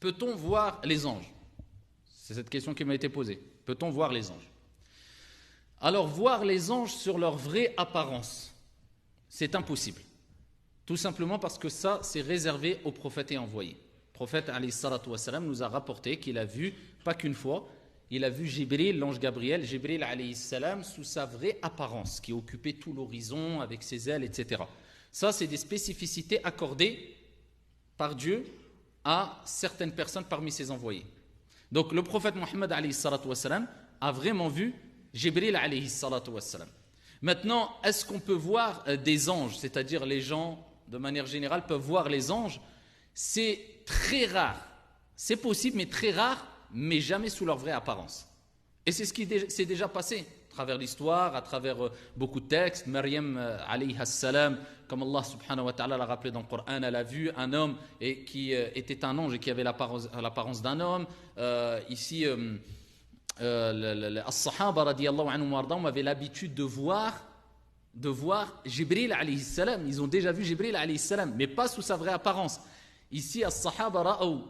Peut-on voir les anges? C'est cette question qui m'a été posée. Peut-on voir les anges? Alors, voir les anges sur leur vraie apparence, c'est impossible. Tout simplement parce que ça, c'est réservé aux prophètes et envoyés. Le prophète alayhi salatu wassalam nous a rapporté qu'il a vu, pas qu'une fois, il a vu Jibril, l'ange Gabriel, Jibril alayhi salam, sous sa vraie apparence, qui occupait tout l'horizon avec ses ailes, etc. Ça, c'est des spécificités accordées par Dieu à certaines personnes parmi ses envoyés. Donc, le prophète Mohammed alayhi salatu wassalam a vraiment vu Jibril alayhi salatu wassalam. Maintenant, est-ce qu'on peut voir des anges, c'est-à-dire les gens, de manière générale, peuvent voir les anges? C'est très rare. C'est possible, mais très rare, mais jamais sous leur vraie apparence. Et c'est ce qui s'est déjà passé à travers l'histoire, à travers beaucoup de textes. Maryam alayhi salam, comme Allah subhanahu wa ta'ala l'a rappelé dans le Coran, elle a vu un homme qui était un ange et qui avait l'apparence d'un homme. Ici, as-sahaba radiyallahu anhum warḍahum avaient l'habitude de voir Jibril alayhi salam. Ils ont déjà vu Jibril alayhi salam, mais pas sous sa vraie apparence. Ici, as-sahaba ra'aw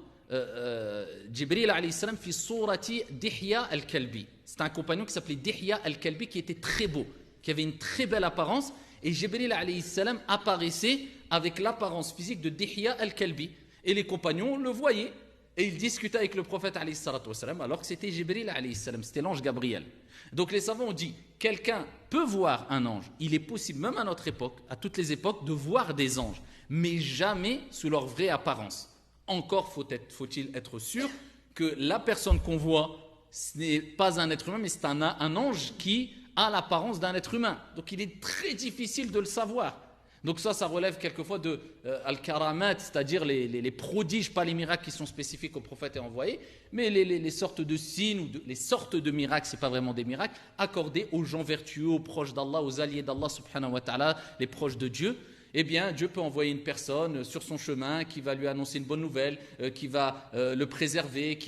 Jibril alayhi salam fi surati Dihya al-Kalbi. C'est un compagnon qui s'appelait Dihya al-Kalbi, qui était très beau, qui avait une très belle apparence, et Jibril alayhi salam apparaissait avec l'apparence physique de Dihya al-Kalbi, et les compagnons le voyaient et ils discutaient avec le prophète alayhi salatu wassalam, alors que c'était Jibril alayhi salam, c'était l'ange Gabriel. Donc les savants ont dit, quelqu'un peut voir un ange. Il est possible, même à notre époque, à toutes les époques, de voir des anges, mais jamais sous leur vraie apparence. Encore faut-il être sûr que la personne qu'on voit, ce n'est pas un être humain, mais c'est un ange qui a l'apparence d'un être humain. Donc il est très difficile de le savoir. Donc ça relève quelquefois de al-karamat, c'est-à-dire les prodiges, pas les miracles qui sont spécifiques aux prophètes et envoyés, mais les sortes de signes, ou les sortes de miracles, ce n'est pas vraiment des miracles, accordés aux gens vertueux, aux proches d'Allah, aux alliés d'Allah subhanahu wa ta'ala, les proches de Dieu. Eh bien, Dieu peut envoyer une personne sur son chemin qui va lui annoncer une bonne nouvelle, qui va le préserver, et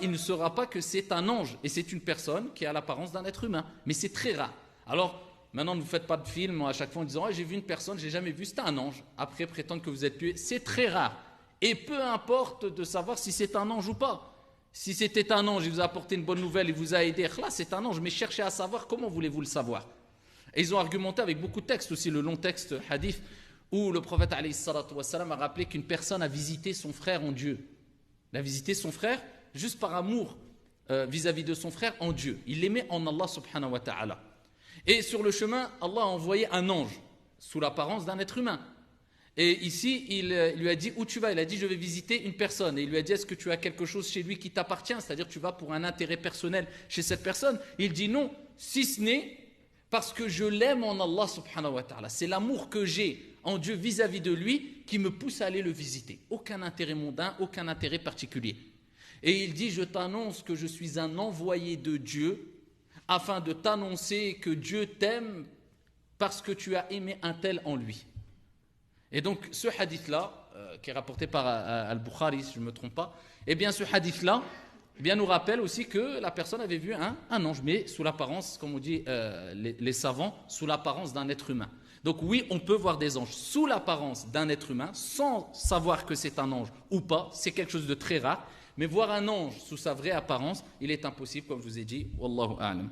il ne saura pas que c'est un ange, et c'est une personne qui a l'apparence d'un être humain. Mais c'est très rare. Alors, maintenant, ne vous faites pas de film à chaque fois en disant « j'ai vu une personne, j'ai jamais vu, c'était un ange ». Après, prétendre que vous êtes tué, c'est très rare. Et peu importe de savoir si c'est un ange ou pas. Si c'était un ange, il vous a apporté une bonne nouvelle, il vous a aidé, là, c'est un ange, mais cherchez à savoir, comment voulez-vous le savoir? Et ils ont argumenté avec beaucoup de textes aussi, le long texte hadith, où le prophète alayhi salatu wassalam a rappelé qu'une personne a visité son frère en Dieu. Il a visité son frère juste par amour vis-à-vis de son frère en Dieu. Il l'aimait en Allah subhanahu wa ta'ala. Et sur le chemin, Allah a envoyé un ange, sous l'apparence d'un être humain. Et ici, il lui a dit, où tu vas? Il a dit, je vais visiter une personne. Et il lui a dit, est-ce que tu as quelque chose chez lui qui t'appartient? C'est-à-dire, tu vas pour un intérêt personnel chez cette personne? Il dit non, si ce n'est parce que je l'aime en Allah subhanahu wa ta'ala. C'est l'amour que j'ai en Dieu vis-à-vis de lui qui me pousse à aller le visiter. Aucun intérêt mondain, aucun intérêt particulier. Et il dit, je t'annonce que je suis un envoyé de Dieu afin de t'annoncer que Dieu t'aime parce que tu as aimé un tel en lui. Et donc ce hadith-là, qui est rapporté par Al-Bukhari, si je ne me trompe pas, eh bien ce hadith-là nous rappelle aussi que la personne avait vu un ange, mais sous l'apparence, comme on dit les savants, sous l'apparence d'un être humain. Donc oui, on peut voir des anges sous l'apparence d'un être humain, sans savoir que c'est un ange ou pas, c'est quelque chose de très rare, mais voir un ange sous sa vraie apparence, il est impossible, comme je vous ai dit, Wallahu a'lam.